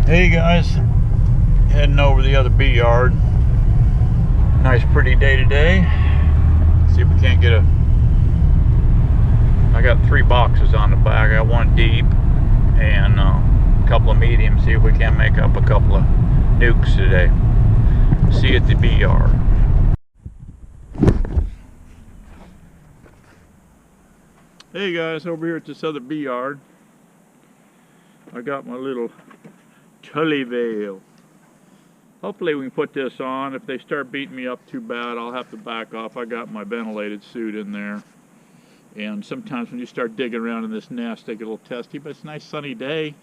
Hey guys, heading over the other bee yard. Nice pretty day today. See if we can't get I got 3 boxes on the back. I got one deep and a couple of medium. See if we can make up a couple of nukes today. See you at the bee yard. Hey guys, over here at this other bee yard, I got my little Tully veil. Hopefully we can put this on. If they start beating me up too bad, I'll have to back off. I got my ventilated suit in there. And sometimes when you start digging around in this nest, they get a little testy, but it's a nice sunny day.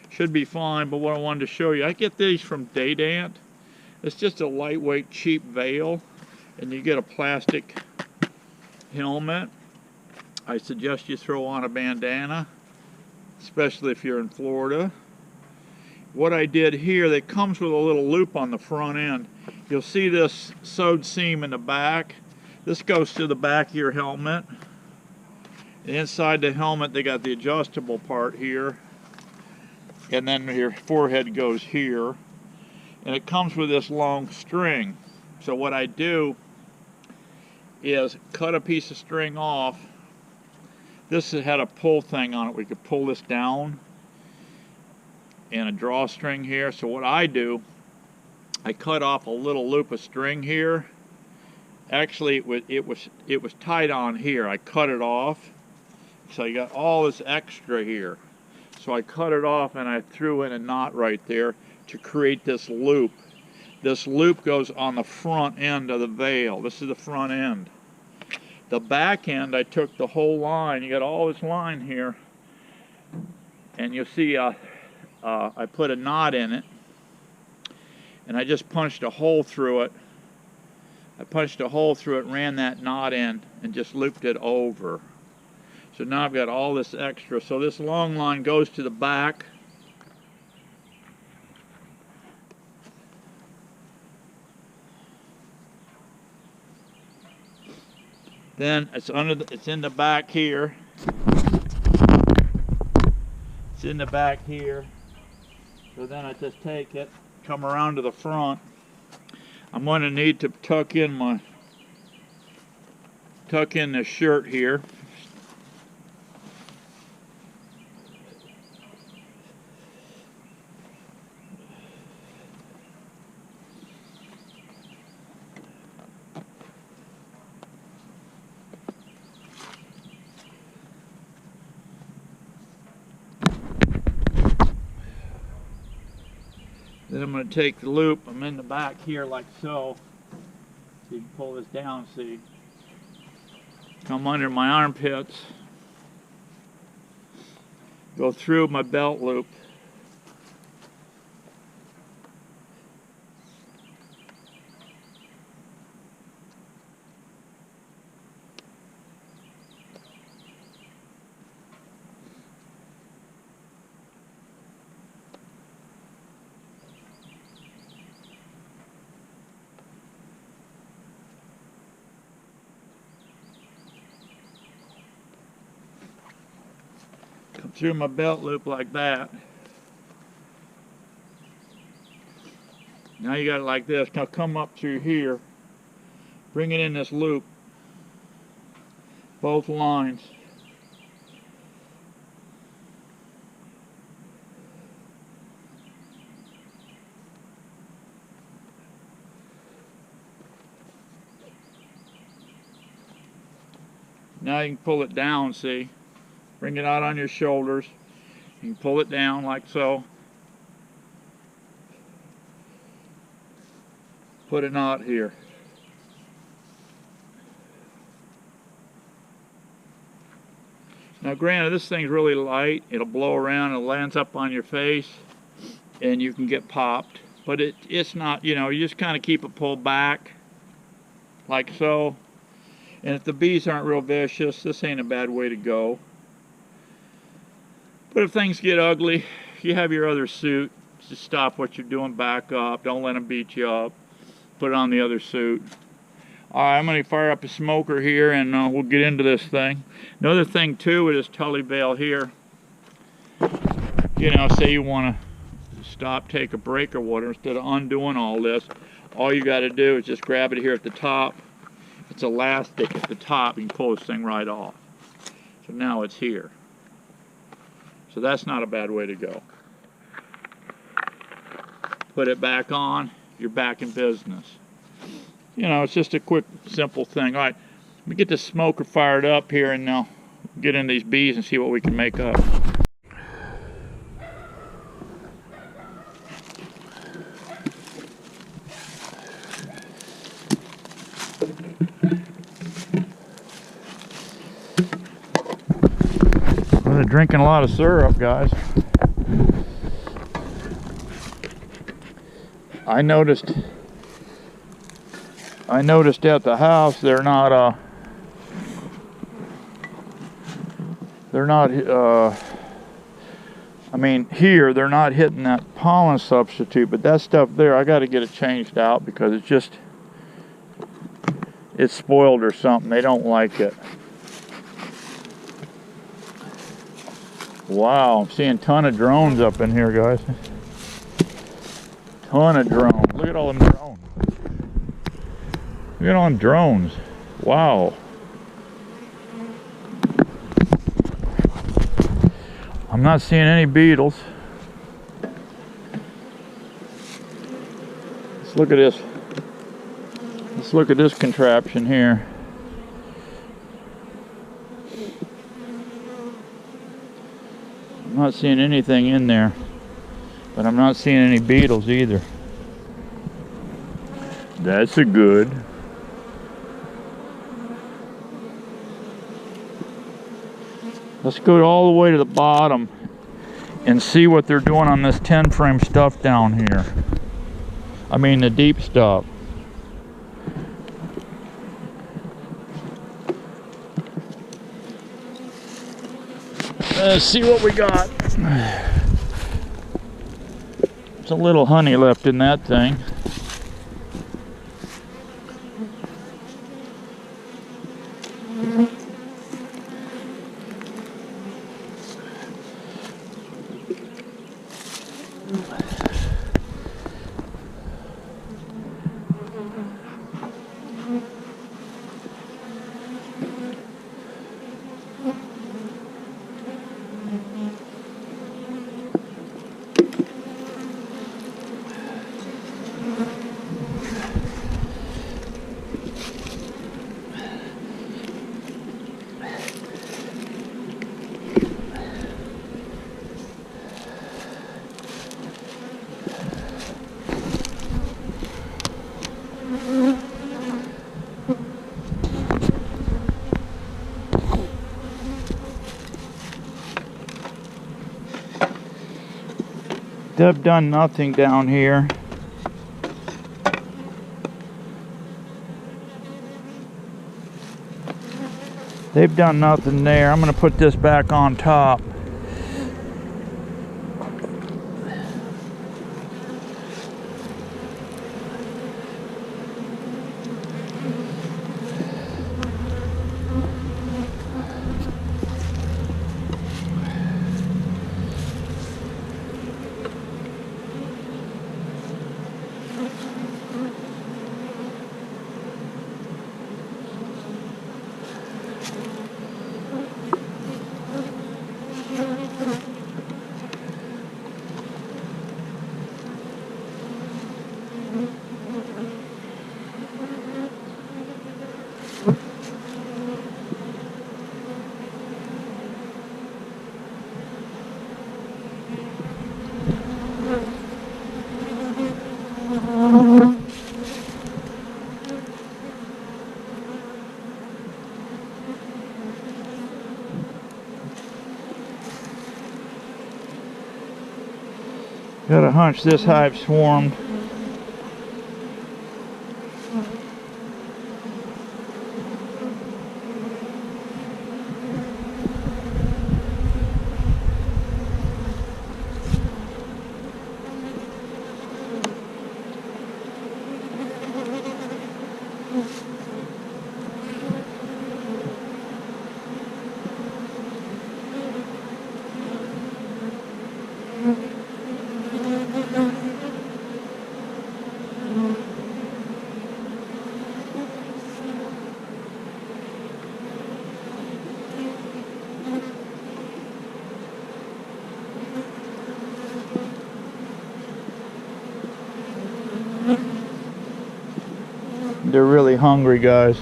Should be fine, but what I wanted to show you, I get these from Daydant. It's just a lightweight, cheap veil, and you get a plastic helmet. I suggest you throw on a bandana, especially if you're in Florida. What I did here, that comes with a little loop on the front end. You'll see this sewed seam in the back. This goes to the back of your helmet. And inside the helmet, they got the adjustable part here. And then your forehead goes here. And it comes with this long string. So what I do is cut a piece of string off. This had a pull thing on it. We could pull this down. And a drawstring here. So what I do, I cut off a little loop of string here. Actually, it was tied on here. I cut it off. So you got all this extra here. So I cut it off and I threw in a knot right there to create this loop. This loop goes on the front end of the veil. This is the front end. The back end, I took the whole line. You got all this line here. And you'll see I put a knot in it, and I just punched a hole through it. I punched a hole through it, ran that knot in, and just looped it over. So now I've got all this extra. So this long line goes to the back. Then it's in the back here. It's in the back here. So then I just take it, come around to the front. I'm going to need to tuck in this shirt here. Then I'm going to take the loop, I'm in the back here like so. So you can pull this down, see. Come under my armpits. Go through my belt loop. Come through my belt loop like that. Now you got it like this. Now come up through here. Bring it in this loop. Both lines. Now you can pull it down, see? Bring it out on your shoulders. You can pull it down like so. Put a knot here. Now granted, this thing's really light. It'll blow around, it lands up on your face, and you can get popped. But it's not, you know, you just kind of keep it pulled back, like so. And if the bees aren't real vicious, this ain't a bad way to go. But if things get ugly, you have your other suit. Just stop what you're doing, back up. Don't let them beat you up. Put on the other suit. Alright, I'm going to fire up a smoker here and we'll get into this thing. Another thing too with this Tully veil here, you know, say you want to stop, take a break or whatever, instead of undoing all this, all you got to do is just grab it here at the top. It's elastic at the top. You can pull this thing right off. So now it's here. So that's not a bad way to go. Put it back on, you're back in business. You know, it's just a quick, simple thing. All right, let me get the smoker fired up here and now get into these bees and see what we can make up. Well, they're drinking a lot of syrup, guys. I noticed at the house they're not I mean here they're not hitting that pollen substitute, but that stuff there I got to get it changed out because it's spoiled or something. They don't like it. Wow, I'm seeing a ton of drones up in here, guys. Ton of drones. Look at all them drones. Look at all them drones. Wow. I'm not seeing any beetles. Let's look at this. Let's look at this contraption here. I'm not seeing anything in there, but I'm not seeing any beetles either. That's a good. Let's go all the way to the bottom and see what they're doing on this 10 frame stuff down here. I mean the deep stuff. Let's see what we got. There's a little honey left in that thing. They've done nothing down here. They've done nothing there. I'm going to put this back on top. Got a hunch this hive swarmed. They're really hungry, guys.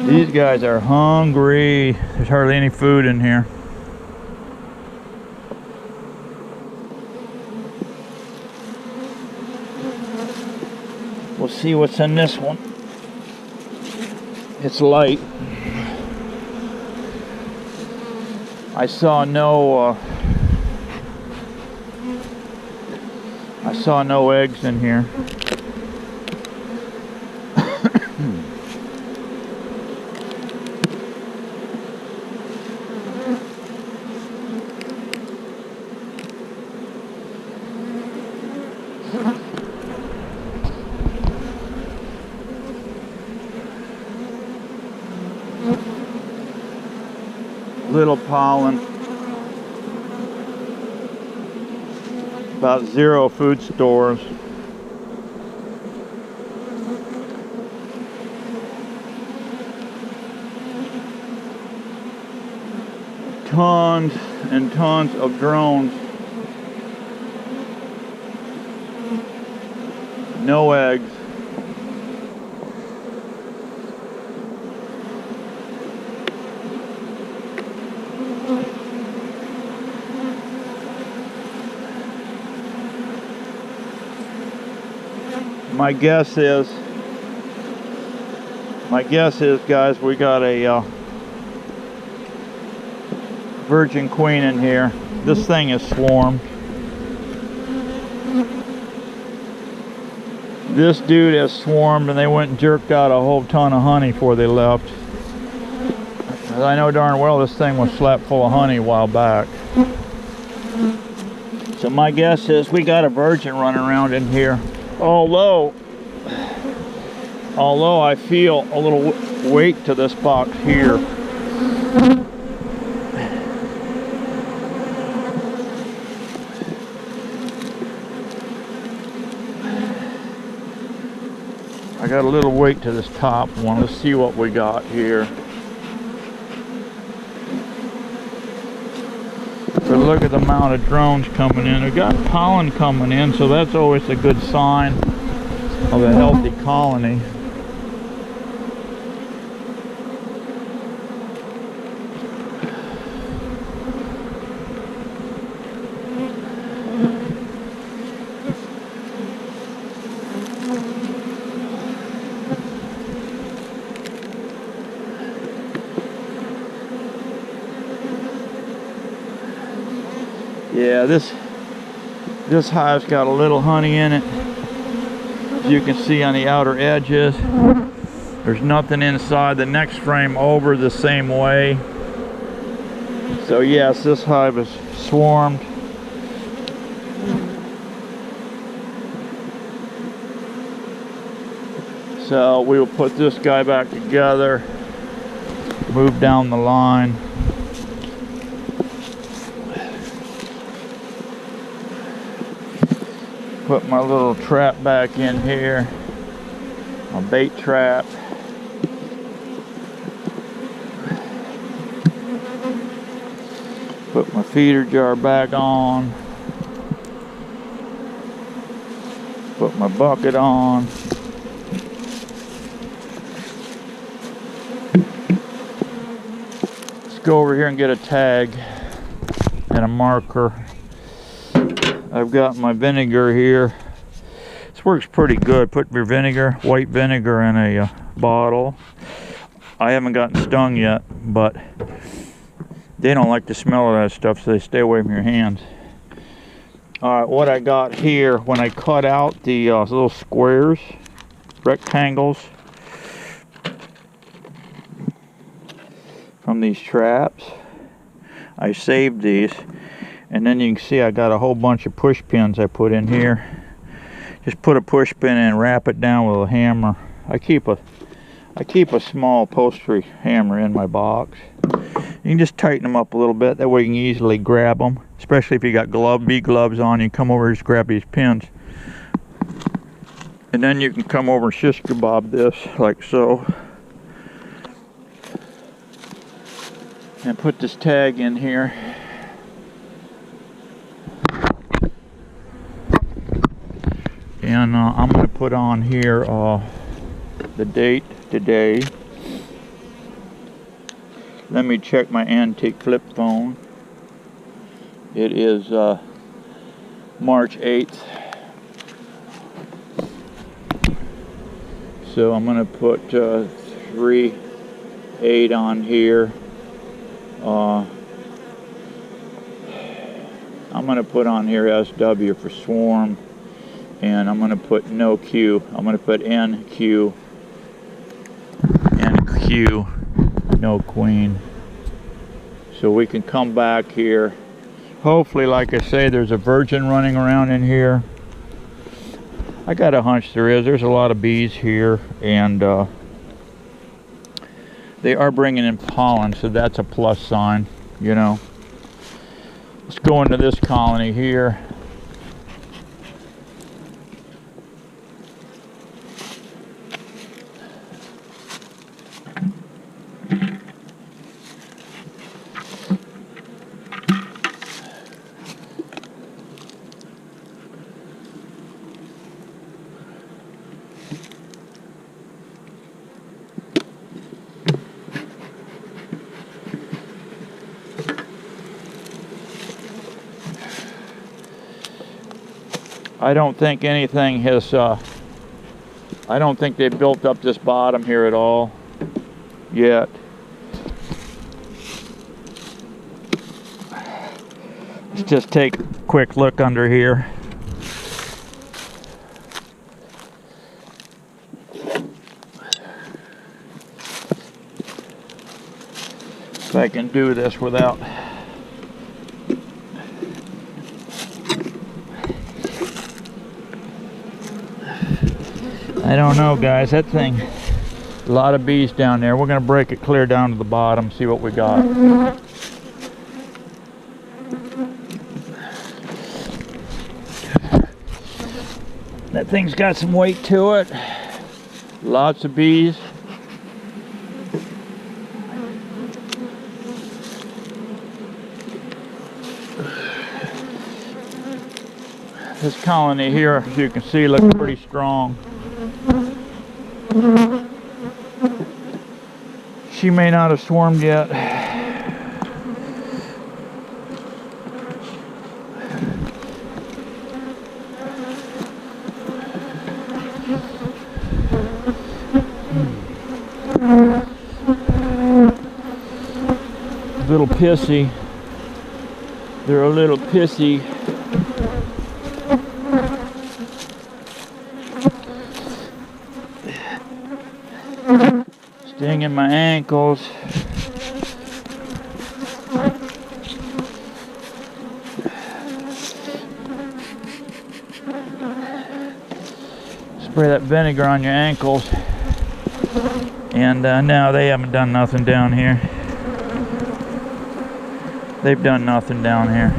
These guys are hungry. There's hardly any food in here. We'll see what's in this one. It's light. I saw no eggs in here. Little pollen. About 0 food stores. Tons and tons of drones. No eggs. My guess is, guys, we got a virgin queen in here. This thing is swarmed. This dude has swarmed, and they went and jerked out a whole ton of honey before they left. I know darn well this thing was slapped full of honey a while back. So my guess is we got a virgin running around in here. Although I feel a little weight to this box here. I got a little weight to this top one. Let's see what we got here. But look at the amount of drones coming in. We got pollen coming in, so that's always a good sign of a healthy colony. Yeah, this hive's got a little honey in it. As you can see on the outer edges, there's nothing inside. The next frame over the same way. So yes, this hive is swarmed. So we will put this guy back together, move down the line. Put my little trap back in here, my bait trap. Put my feeder jar back on. Put my bucket on. Let's go over here and get a tag and a marker. I've got my vinegar here. This works pretty good. Put your vinegar, white vinegar, in a bottle. I haven't gotten stung yet, but they don't like the smell of that stuff, so they stay away from your hands. Alright, what I got here, when I cut out the little squares, rectangles from these traps, I saved these. And then you can see I got a whole bunch of push pins I put in here. Just put a push pin in and wrap it down with a hammer. I keep a small upholstery hammer in my box. You can just tighten them up a little bit. That way you can easily grab them. Especially if you got bee gloves on, you come over and just grab these pins. And then you can come over and shish kebab this like so. And put this tag in here. and I'm going to put on here the date today. Let me check my antique flip phone. It is March 8th. So I'm going to put 3/8 on here. I'm going to put on here SW for Swarm, and I'm going to put no Q. I'm going to put NQ, no Queen. So we can come back here. Hopefully, like I say, there's a virgin running around in here. I got a hunch there is. There's a lot of bees here, and they are bringing in pollen, so that's a plus sign, you know. Let's go into this colony here. I don't think anything has, I don't think they built up this bottom here at all yet. Let's just take a quick look under here. If I can do this without I don't know, guys. That thing, a lot of bees down there. We're going to break it clear down to the bottom, see what we got. That thing's got some weight to it. Lots of bees. This colony here, as you can see, looks pretty strong. She may not have swarmed yet. A little pissy. They're a little pissy. Stinging my ankles. Spray that vinegar on your ankles. And no, they haven't done nothing down here. They've done nothing down here.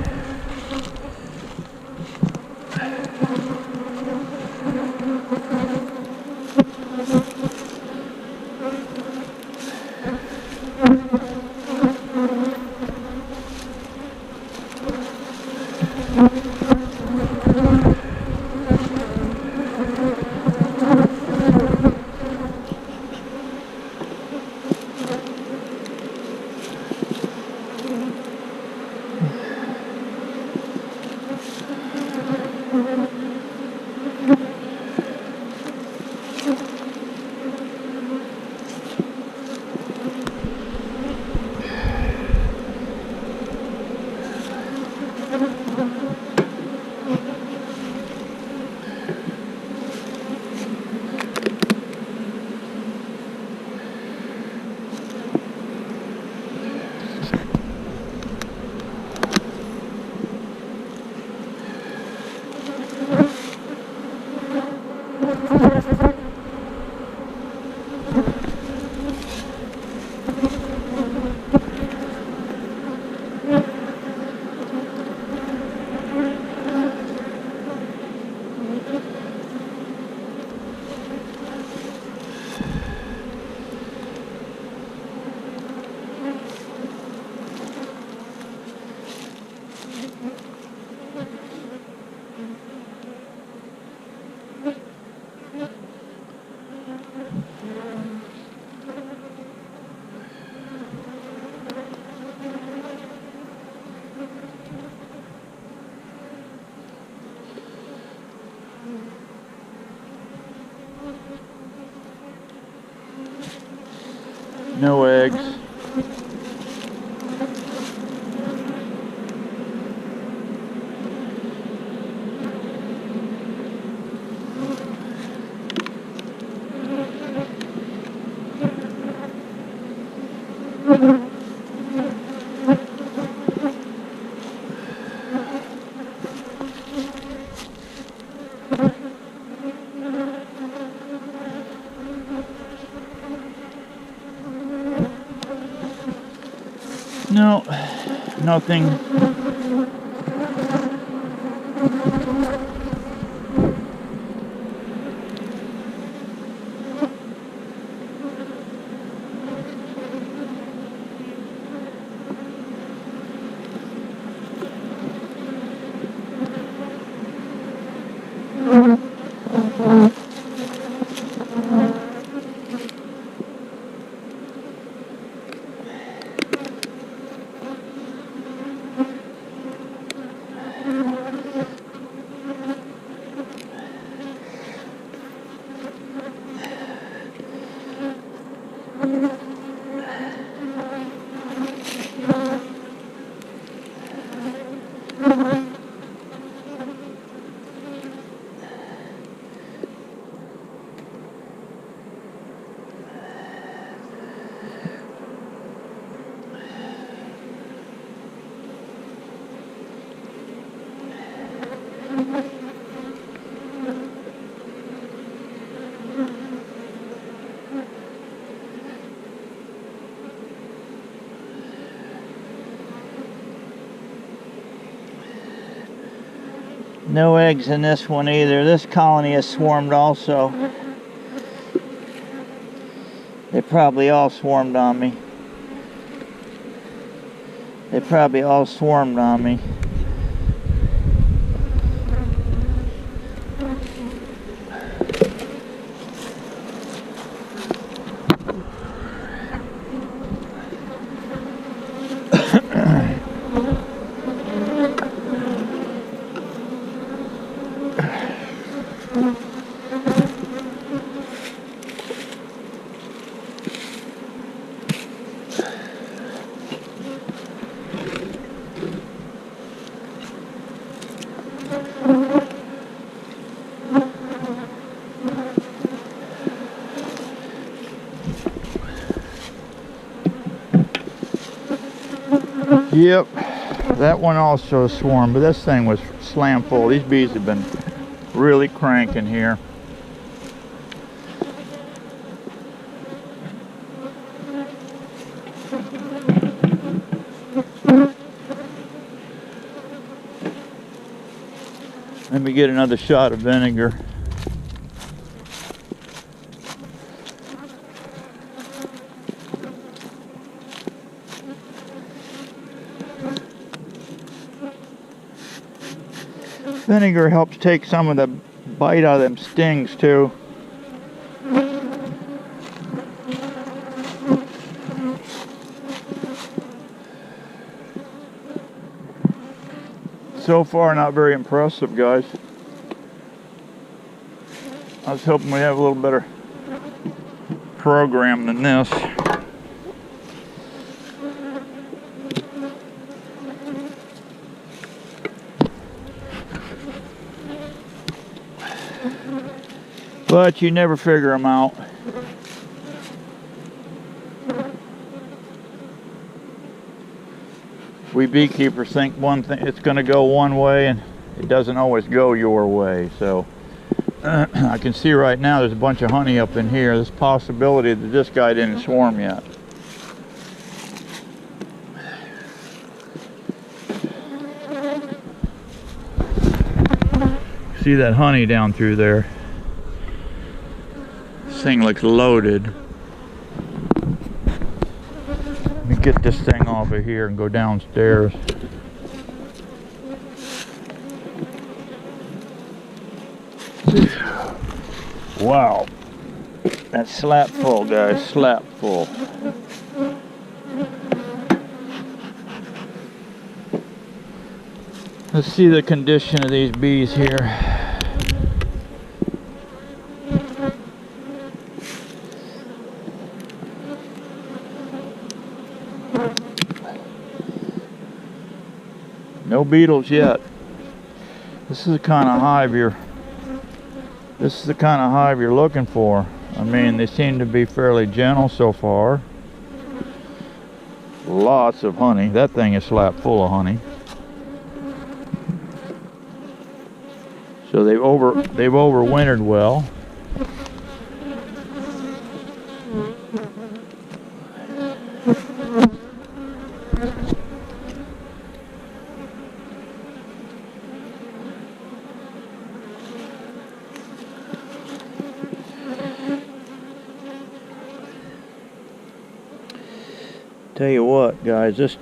No eggs. No, nothing. No eggs in this one either. This colony is swarmed also. They probably all swarmed on me. They probably all swarmed on me. Yep, that one also swarmed, but this thing was slam full. These bees have been really cranking here. Let me get another shot of vinegar. Vinegar helps take some of the bite out of them stings too. So far, not very impressive, guys. I was hoping we have a little better program than this. But you never figure them out. We beekeepers think one thing, it's going to go one way, and it doesn't always go your way. So I can see right now there's a bunch of honey up in here. There's a possibility that this guy didn't swarm yet. See that honey down through there? This thing looks loaded. Let me get this thing off of here and go downstairs. Wow. That's slap full, guys. Slap full. Let's see the condition of these bees here. No beetles yet. This is the kind of hive you're looking for. I mean, they seem to be fairly gentle so far. Lots of honey. That thing is slap full of honey. So they've overwintered well. Tell you what, guys, this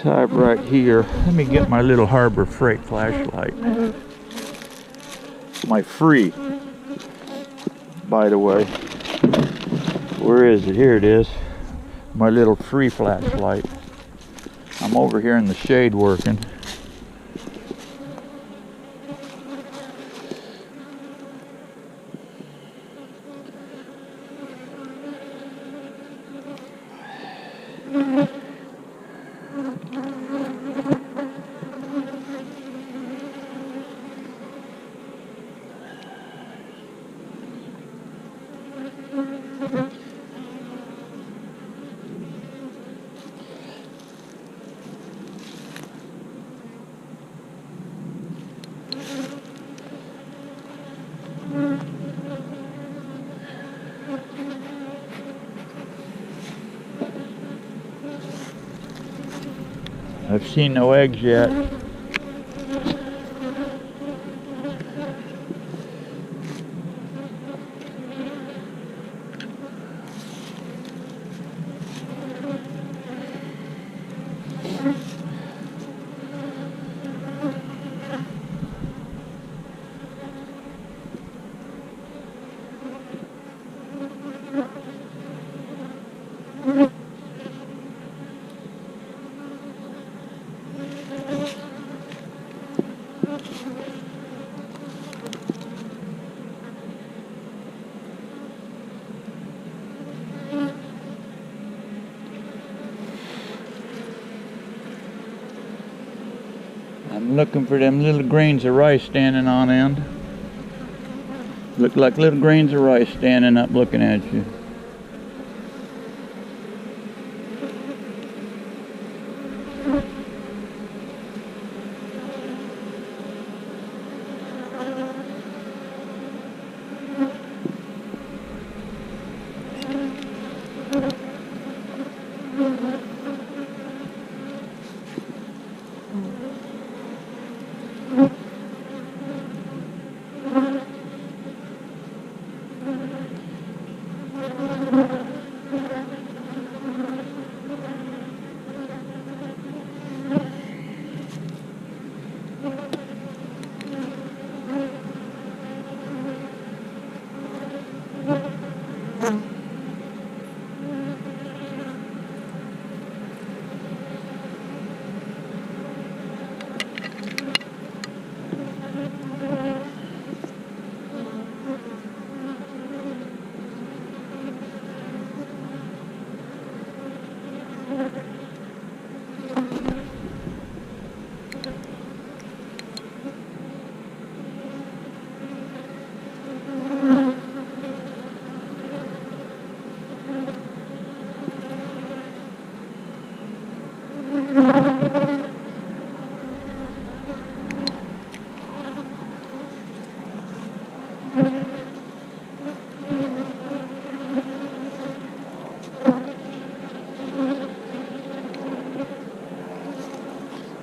hive right here, let me get my little Harbor Freight flashlight. My free, by the way. Where is it? Here it is. My little free flashlight. I'm over here in the shade working. I've seen no eggs yet. I'm looking for them little grains of rice standing on end. Look like little grains of rice standing up looking at you.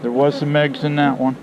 There was some eggs in that one.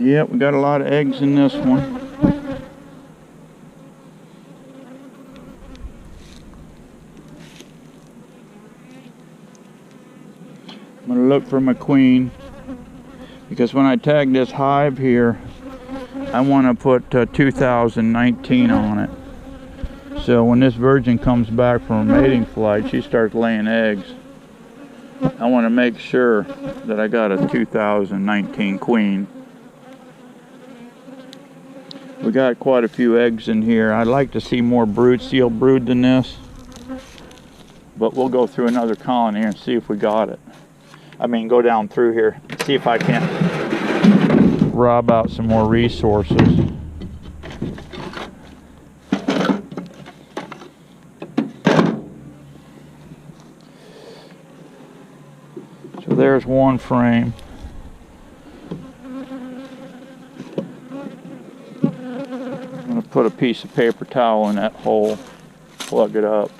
Yep, we got a lot of eggs in this one. I'm going to look for my queen, because when I tag this hive here, I want to put 2019 on it. So when this virgin comes back from a mating flight, she starts laying eggs. I want to make sure that I got a 2019 queen. We got quite a few eggs in here. I'd like to see more brood, sealed brood than this. But we'll go through another colony here and see if we got it. I mean, go down through here, see if I can't rob out some more resources. So there's one frame. I'm going to put a piece of paper towel in that hole, plug it up.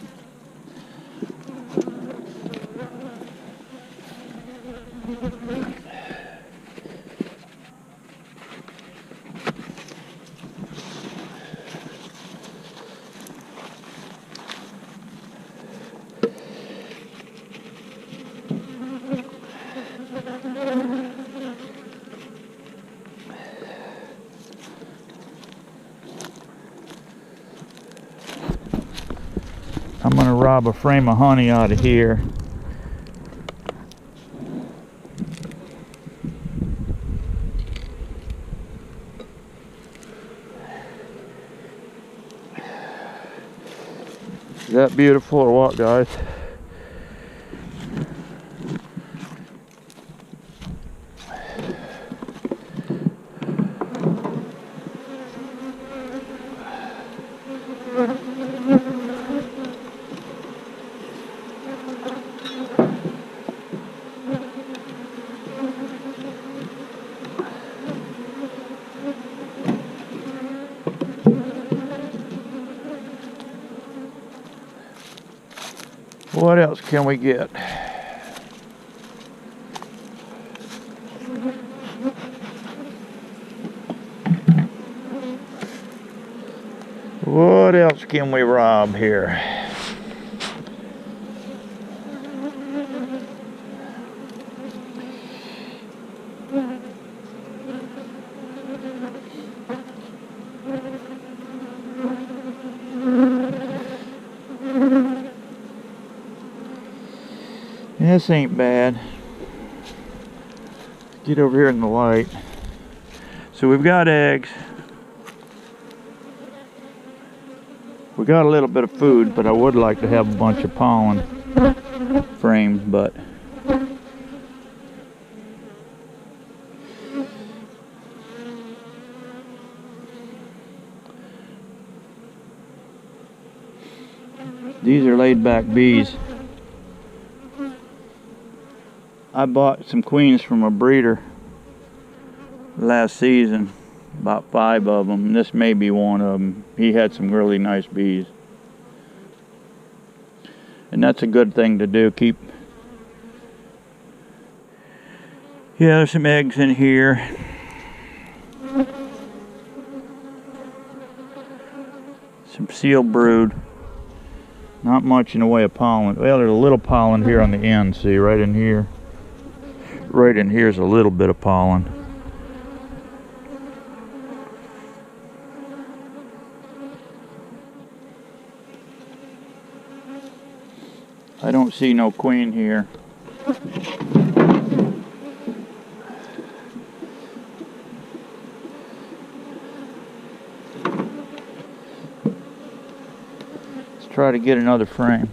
I'm going to rob a frame of honey out of here. Is that beautiful or what, guys? What else can we get? What else can we rob here? This ain't bad. Get over here in the light. So we've got eggs. We got a little bit of food, but I would like to have a bunch of pollen frames, but these are laid back bees. I bought some queens from a breeder last season, about 5 of them. This may be one of them. He had some really nice bees. And that's a good thing to do, keep. Yeah, there's some eggs in here. Some sealed brood. Not much in the way of pollen. Well, there's a little pollen here on the end, see, right in here. Right in here's a little bit of pollen. I don't see no queen here. Let's try to get another frame.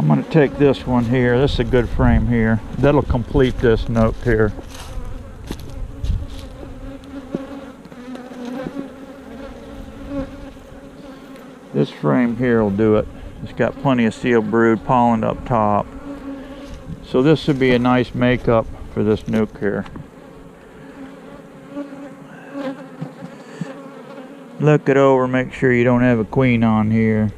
I'm going to take this one here. This is a good frame here. That'll complete this note here. This frame here will do it. It's got plenty of seal brood, pollen up top. So this would be a nice makeup for this nuke here. Look it over, make sure you don't have a queen on here.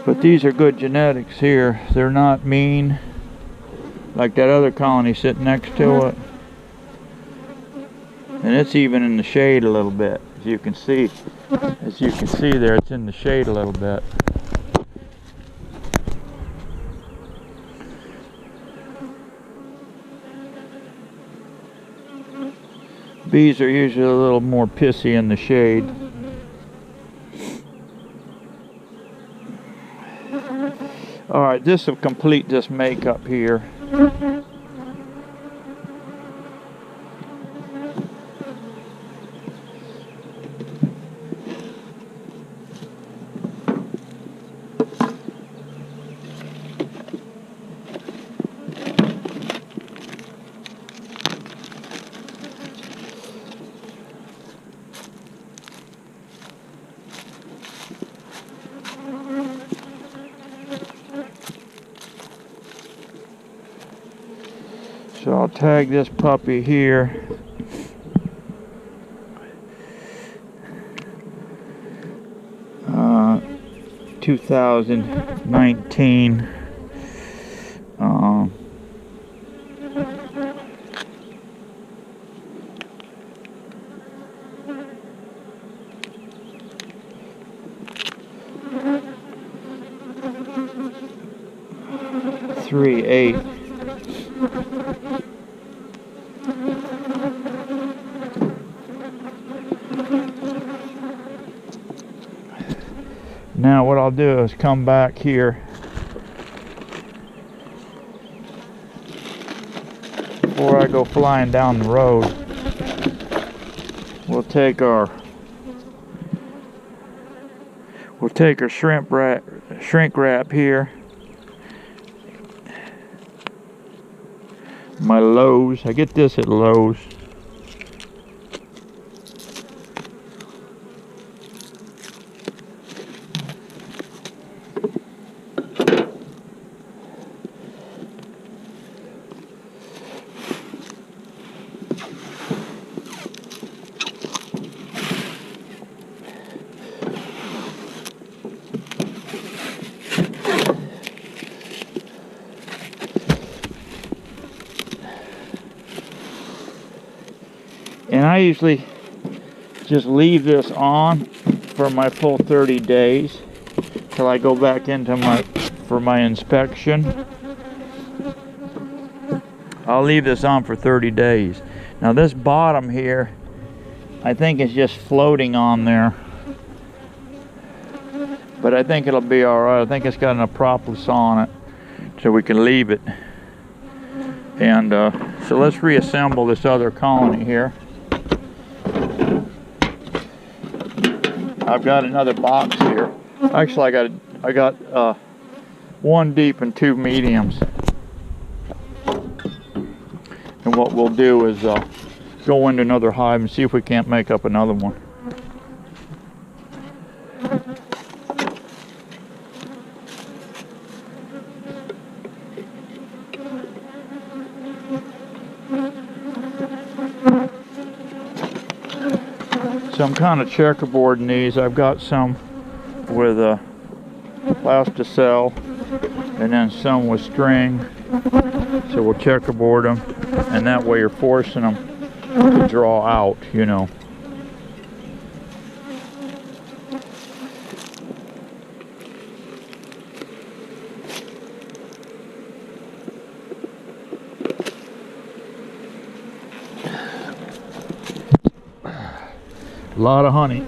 But these are good genetics here. They're not mean like that other colony sitting next to it. And it's even in the shade a little bit, as you can see. As you can see there, it's in the shade a little bit. Bees are usually a little more pissy in the shade. Alright, this will complete this makeup here. So I'll tag this puppy here. Uh, 2019. Three, 8. Now what I'll do is come back here before I go flying down the road. We'll take our shrink wrap here. My Lowe's. I get this at Lowe's. And I usually just leave this on for my full 30 days till I go back into for my inspection. I'll leave this on for 30 days. Now this bottom here, I think is just floating on there. But I think it'll be alright. I think it's got enough propolis on it so we can leave it. And so let's reassemble this other colony here. I've got another box here. Actually, I got one deep and two mediums. And what we'll do is go into another hive and see if we can't make up another one. So I'm kind of checkerboarding these. I've got some with plasticell and then some with string. So we'll checkerboard them, and that way you're forcing them to draw out, you know. A lot of honey.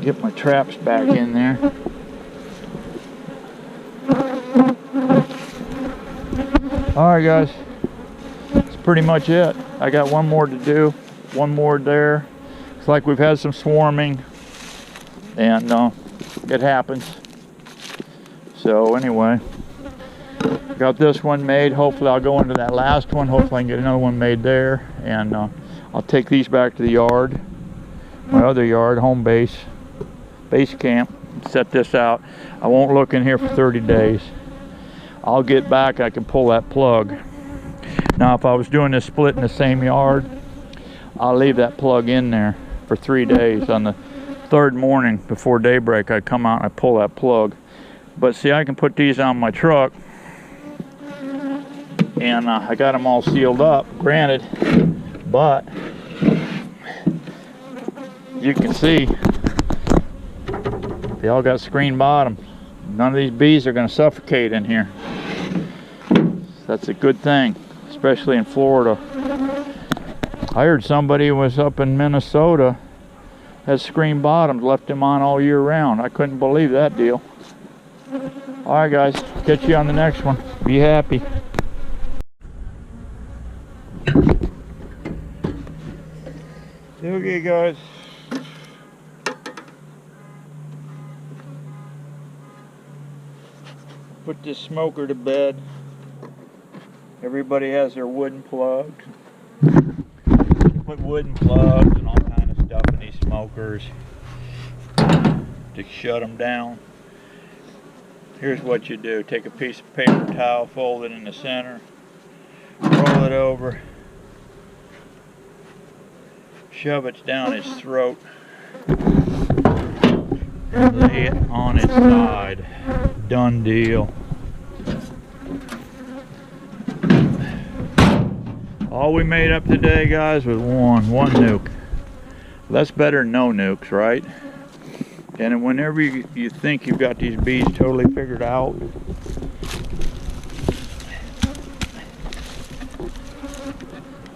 Get my traps back in there. Alright guys, that's pretty much it. I got one more to do, one more there. It's like we've had some swarming, and it happens. So anyway, got this one made. Hopefully I'll go into that last one. Hopefully I can get another one made there, and I'll take these back to the yard, my other yard, home base camp, set this out. I won't look in here for 30 days. I'll get back, I can pull that plug. Now if I was doing this split in the same yard, I'll leave that plug in there for 3 days. On the third morning before daybreak, I come out and I pull that plug. But see, I can put these on my truck, and I got them all sealed up, granted, but you can see they all got screen bottoms. None of these bees are going to suffocate in here. That's a good thing, especially in Florida. I heard somebody was up in Minnesota, has screen bottoms, left them on all year round. I couldn't believe that deal. Alright guys, catch you on the next one. Be happy. Okay guys. Put this smoker to bed. Everybody has their wooden plugs. Put wooden plugs and all kind of stuff in these smokers to shut them down. Here's what you do. Take a piece of paper towel, fold it in the center, roll it over, shove it down its throat, and lay it on its side. Done deal. All we made up today, guys, was one nuke. That's better than no nukes, right? And whenever you think you've got these bees totally figured out,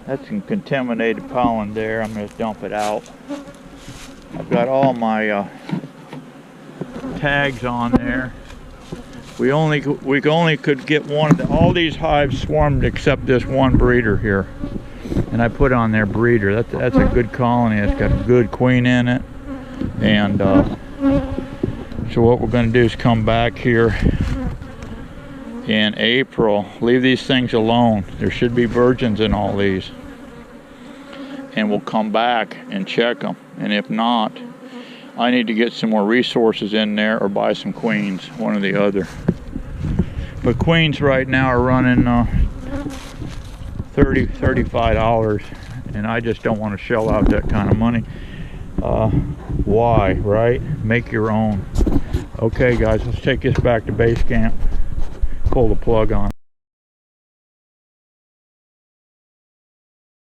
that's some contaminated pollen there. I'm going to dump it out. I've got all my tags on there. We only could get one of all these hives swarmed except this one breeder here, and I put on their breeder. That's a good colony. It's got a good queen in it, and so what we're going to do is come back here in April. Leave these things alone. There should be virgins in all these, and we'll come back and check them. And if not, I need to get some more resources in there or buy some queens, one or the other. But queens right now are running $35, and I just don't want to shell out that kind of money. Why, right? Make your own. Okay guys, let's take this back to base camp. Pull the plug on.